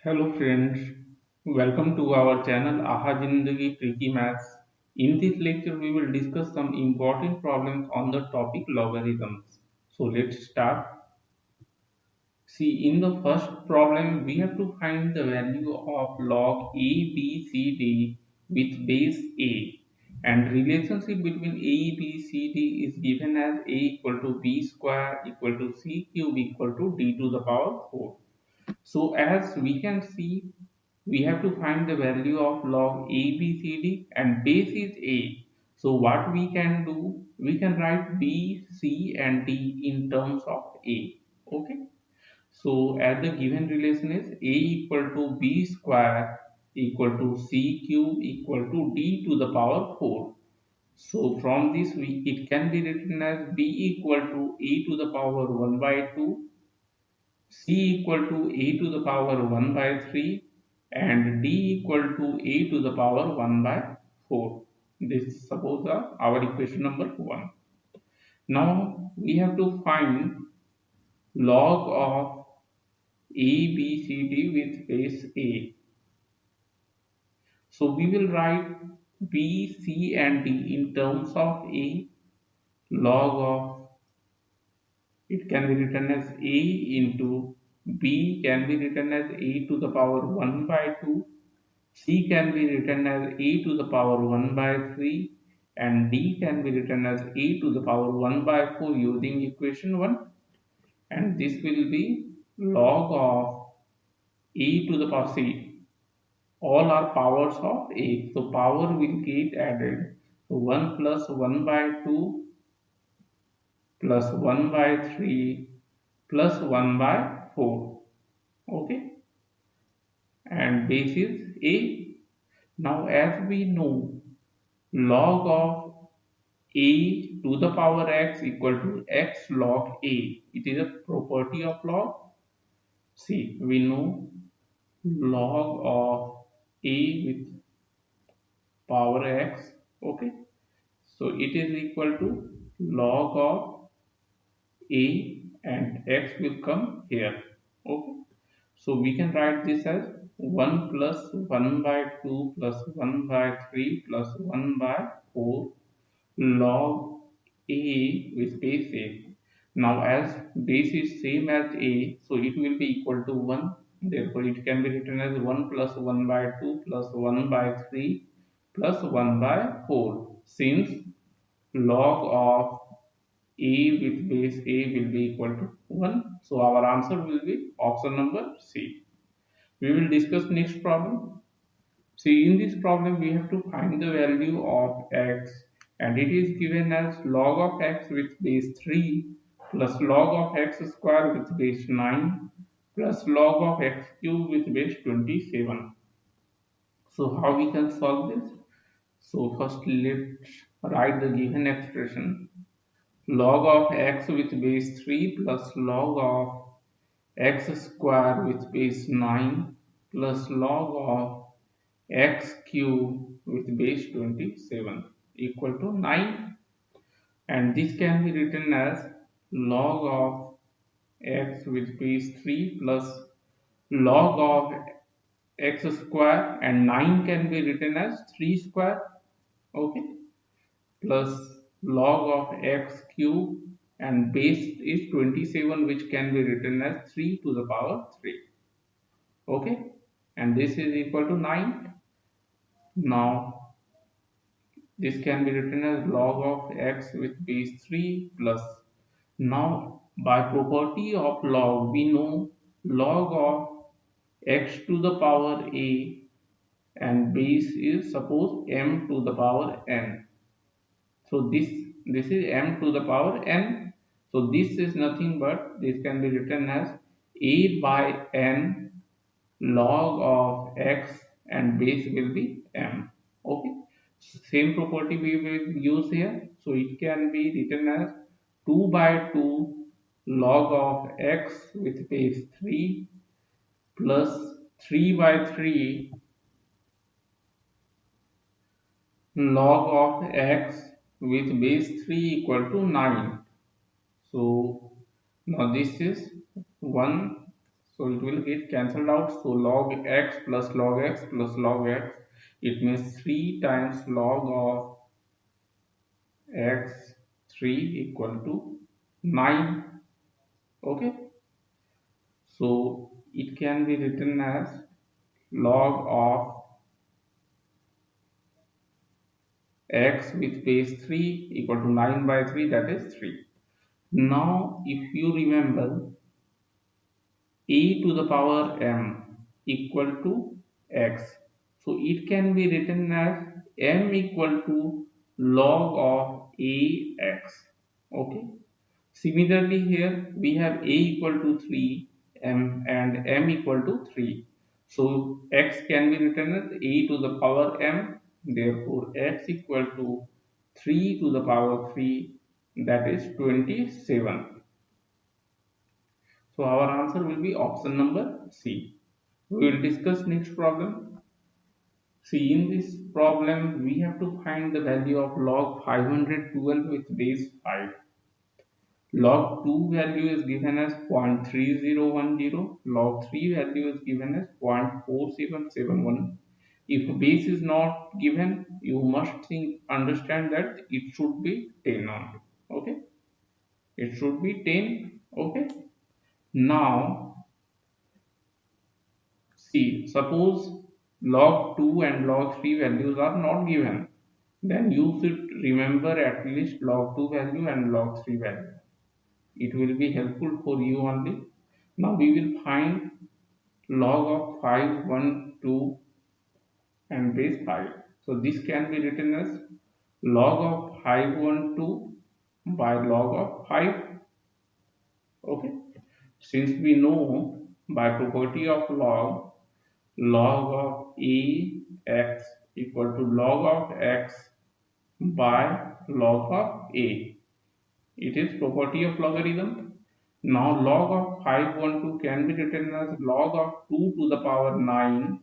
Hello friends, welcome to our channel Aha Zindagi Tricky Maths. In this lecture we will discuss some important problems on the topic logarithms. So let's start. See, in the first problem we have to find the value of log a, b, c, d with base a, and relationship between a, b, c, d is given as a equal to b square equal to c cube equal to d to the power 4. So as we can see, we have to find the value of log a, b, c, d, and base is a. So what we can do, we can write b, c, and d in terms of a. Okay. So as the given relation is a equal to b square equal to c cube equal to d to the power 4. So from this it can be written as b equal to a to the power 1 by 2, c equal to a to the power 1 by 3, and d equal to a to the power 1 by 4. This suppose our equation number 1. Now we have to find log of a, b, c, d with base a. So we will write b, c, and d in terms of a. Log of it can be written as a into b can be written as a to the power 1 by 2. C can be written as a to the power 1 by 3, and d can be written as a to the power 1 by 4 using equation 1, and this will be log of a to the power c. All are powers of a, so power will get added. So 1 plus 1 by 2 plus 1 by 3 plus 1 by 4. Okay, and base is a. Now as we know, log of a to the power x equal to x log a. It is a property of log. See, we know log of a with power x. Okay, so it is equal to log of a, and x will come here. Okay, so we can write this as 1 plus 1 by 2 plus 1 by 3 plus 1 by 4 log a with base a. Now as base is same as a, so it will be equal to 1. Therefore it can be written as 1 plus 1 by 2 plus 1 by 3 plus 1 by 4. Since log of a with base a will be equal to 1, so our answer will be option number C. We will discuss next problem. See, in this problem, we have to find the value of x, and it is given as log of x with base 3 plus log of x square with base 9 plus log of x cube with base 27. So, how we can solve this? So, first let's write the given expression. Log of x with base 3 plus log of x square with base 9 plus log of x cube with base 27 equal to 9, and this can be written as log of x with base 3 plus log of x square, and 9 can be written as 3 square. Okay, plus log of x cube, and base is 27, which can be written as 3 to the power 3. Okay, and this is equal to 9. Now this can be written as log of x with base 3 plus. Now by property of log we know log of x to the power a, and base is suppose m to the power n. So this is m to the power n. So this is nothing but this can be written as a by n log of x, and base will be m. Okay, same property we will use here, so it can be written as 2 by 2 log of x with base 3 plus 3 by 3 log of x with base 3 equal to 9. So now this is 1, So it will get cancelled out. So log x plus log x plus log x, it means 3 times log of x 3 equal to 9. Okay, so it can be written as log of x with base 3 equal to 9 by 3, that is 3. Now if you remember, a to the power m equal to x, so it can be written as m equal to log of ax. Okay, similarly here we have a equal to 3 m and m equal to 3, so x can be written as a to the power m, therefore x equal to 3 to the power 3, that is 27. So our answer will be option number C. We will discuss next problem. See, in this problem, we have to find the value of log 512 with base 5. Log 2 value is given as 0.3010. Log 3 value is given as 0.4771. If base is not given, you must understand that it should be 10 only. Okay? It should be 10. Okay? Now, see, suppose log 2 and log 3 values are not given, then you should remember at least log 2 value and log 3 value. It will be helpful for you only. Now we will find log of 5, 1, 2 and base 5. So this can be written as log of 5, 1, 2 by log of 5. Okay. Since we know by property of log of x equal to log of x by log of a. It is property of logarithm. Now log of 512 can be written as log of 2 to the power 9,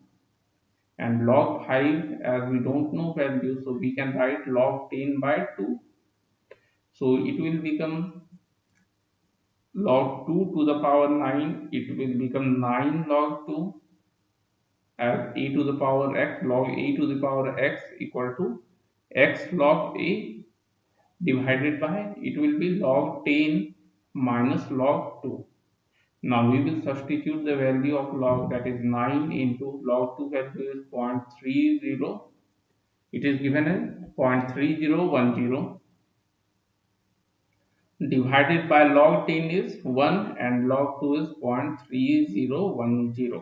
and log 5 as we don't know value, so we can write log 10 by 2. So it will become log 2 to the power 9, it will become 9 log 2 as a to the power x, log a to the power x equal to x log a, divided by, it will be log 10 minus log 2. Now we will substitute the value of log, that is 9 into log 2 value is 0.30, it is given as 0.3010, divided by log 10 is 1 and log 2 is 0.3010.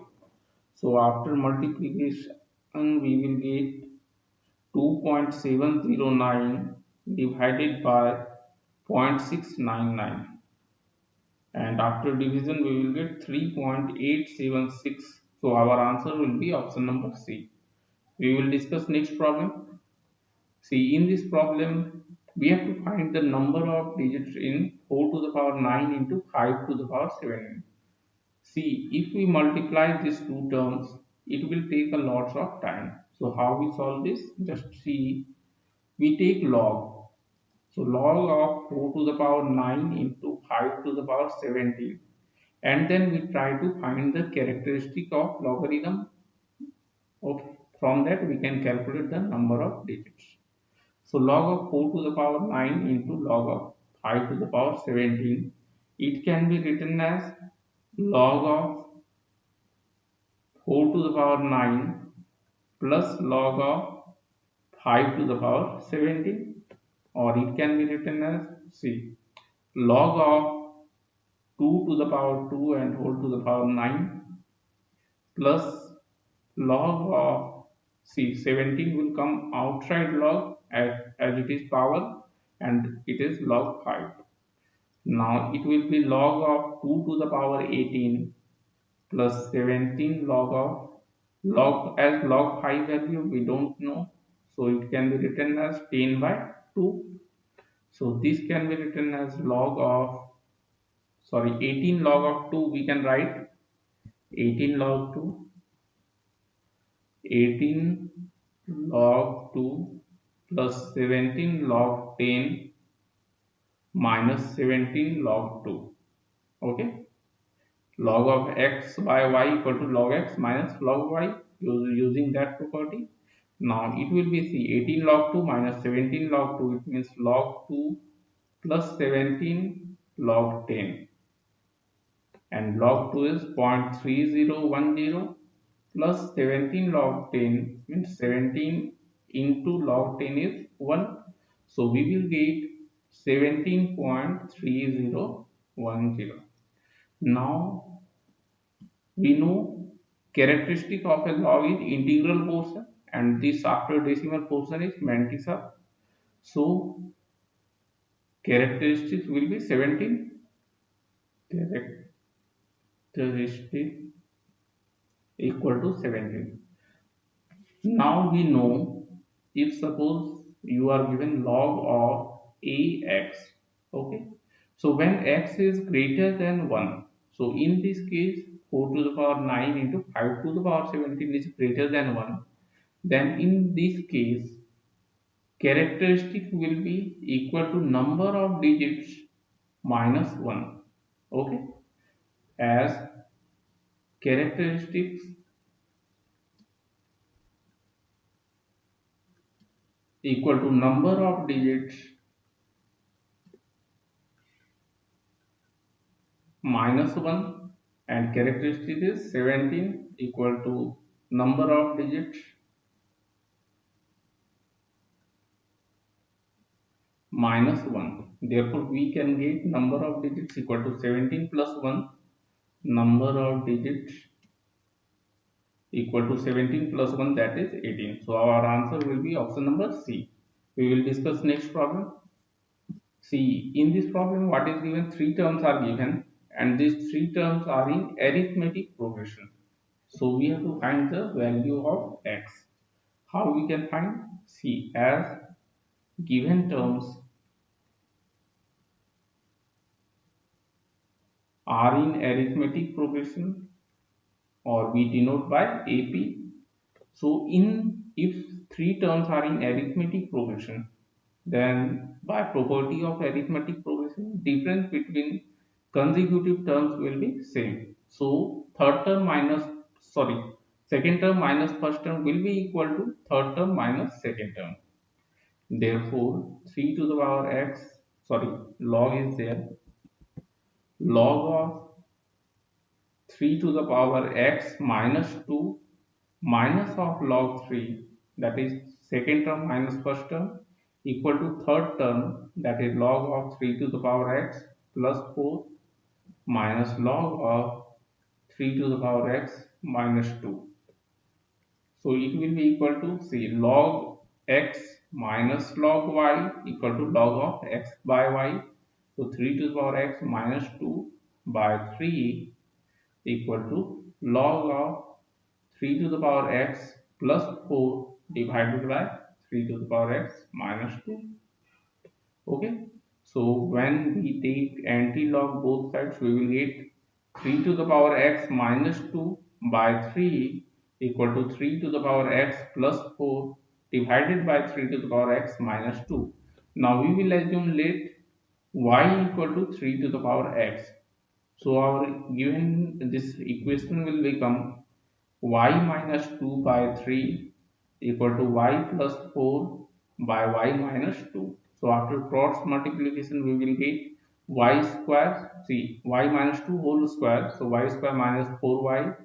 So after multiplication we will get 2.709 divided by 0.699, and after division we will get 3.876. So our answer will be option number C. We will discuss next problem. See, in this problem we have to find the number of digits in 4 to the power 9 into 5 to the power 7. See, if we multiply these two terms, it will take a lot of time. So how we solve this? Just see, we take log. So log of 4 to the power 9 into 5 to the power 17. And then we try to find the characteristic of logarithm. Okay. From that we can calculate the number of digits. So log of 4 to the power 9 into log of 5 to the power 17. It can be written as log of 4 to the power 9 plus log of 5 to the power 17, or it can be written as, see, log of 2 to the power 2 and whole to the power 9 plus log of, see, 17 will come outside log as it is power and it is log 5. Now it will be log of 2 to the power 18 plus 17 log of, log, as log 5 value we don't know, so it can be written as 10 by 2. So this can be written as log of, sorry, 18 log of 2, we can write 18 log 2, 18 log 2 plus 17 log 10 minus 17 log 2. Okay, log of x by y equal to log x minus log y, using that property. Now it will be, see, 18 log 2 minus 17 log 2, it means log 2 plus 17 log 10, and log 2 is 0.3010 plus 17 log 10 means 17 into log 10 is 1. So we will get 17.3010. Now we know characteristic of a log is integral portion, and this after decimal portion is mantissa. So characteristics will be 17, characteristic equal to 17. Now we know, if suppose you are given log of ax, okay, so when x is greater than 1, so in this case 4 to the power 9 into 5 to the power 17 is greater than 1, then in this case characteristic will be equal to number of digits minus 1, okay, as characteristics equal to number of digits minus 1, and characteristic is 17 equal to number of digits minus 1. Therefore we can get number of digits equal to 17 plus 1, number of digits equal to 17 plus 1, that is 18. So our answer will be option number C. We will discuss next problem. See, in this problem what is given, three terms are given, and these three terms are in arithmetic progression. So we have to find the value of x. How we can find? See, as given terms are in arithmetic progression, or we denote by AP. So in, if three terms are in arithmetic progression, then by property of arithmetic progression, difference between consecutive terms will be same. So third term minus, sorry, second term minus first term will be equal to third term minus second term. Therefore 3 to the power x, sorry, log is there, log of 3 to the power x minus 2 minus of log 3, that is second term minus first term, equal to third term, that is log of 3 to the power x plus 4 minus log of 3 to the power x minus 2. So it will be equal to, see, log x minus log y equal to log of x by y. So 3 to the power x minus 2 by 3 equal to log of 3 to the power x plus 4 divided by 3 to the power x minus 2. Okay. So when we take anti-log both sides, we will get 3 to the power x minus 2 by 3 equal to 3 to the power x plus 4 divided by 3 to the power x minus 2. Now we will assume let y equal to 3 to the power x. So our given this equation will become y minus 2 by 3 equal to y plus 4 by y minus 2. So after cross multiplication we will get y square, see, y minus 2 whole square, so y square minus 4y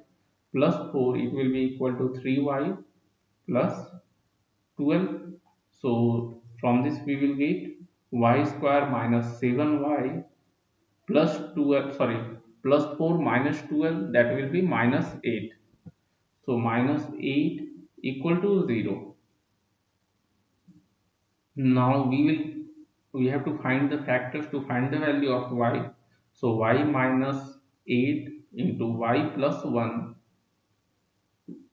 plus 4, it will be equal to 3y plus 12. So from this we will get y square minus 7y plus 12, sorry, plus 4 minus 12, that will be minus 8. So minus 8 equal to 0. Now we have to find the factors to find the value of y. So y minus 8 into y plus 1,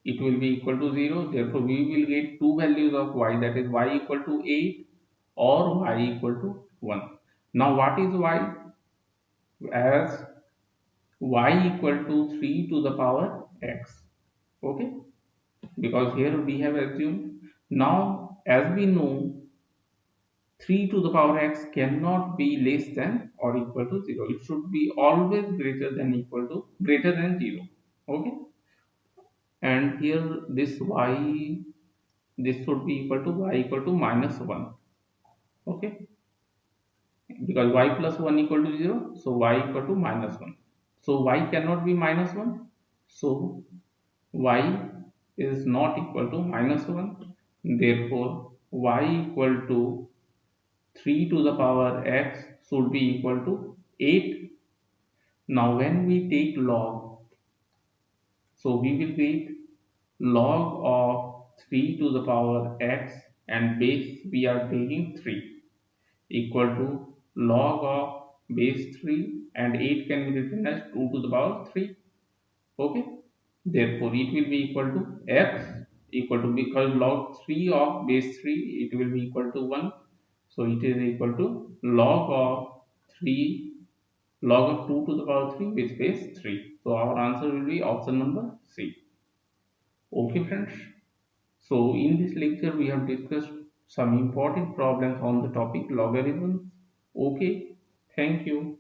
it will be equal to 0. Therefore we will get two values of y, that is y equal to 8 or y equal to 1. Now what is y? As y equal to 3 to the power x. Okay, because here we have assumed. Now as we know 3 to the power x cannot be less than or equal to 0. It should be always greater than 0. Okay. And here this should be equal to y equal to minus 1. Okay. Because y plus 1 equal to 0, so y equal to minus 1. So y cannot be minus 1, so y is not equal to minus 1. Therefore y equal to 3 to the power x should be equal to 8. Now when we take log, so we will get log of 3 to the power x, and base we are taking 3, equal to log of base 3, and 8 can be written as 2 to the power 3. Okay. Therefore it will be equal to x equal to, because log 3 of base 3, it will be equal to 1. So it is equal to log of 3, log of 2 to the power 3 with base 3. So our answer will be option number C. Okay friends. So in this lecture we have discussed some important problems on the topic logarithms. Okay. Thank you.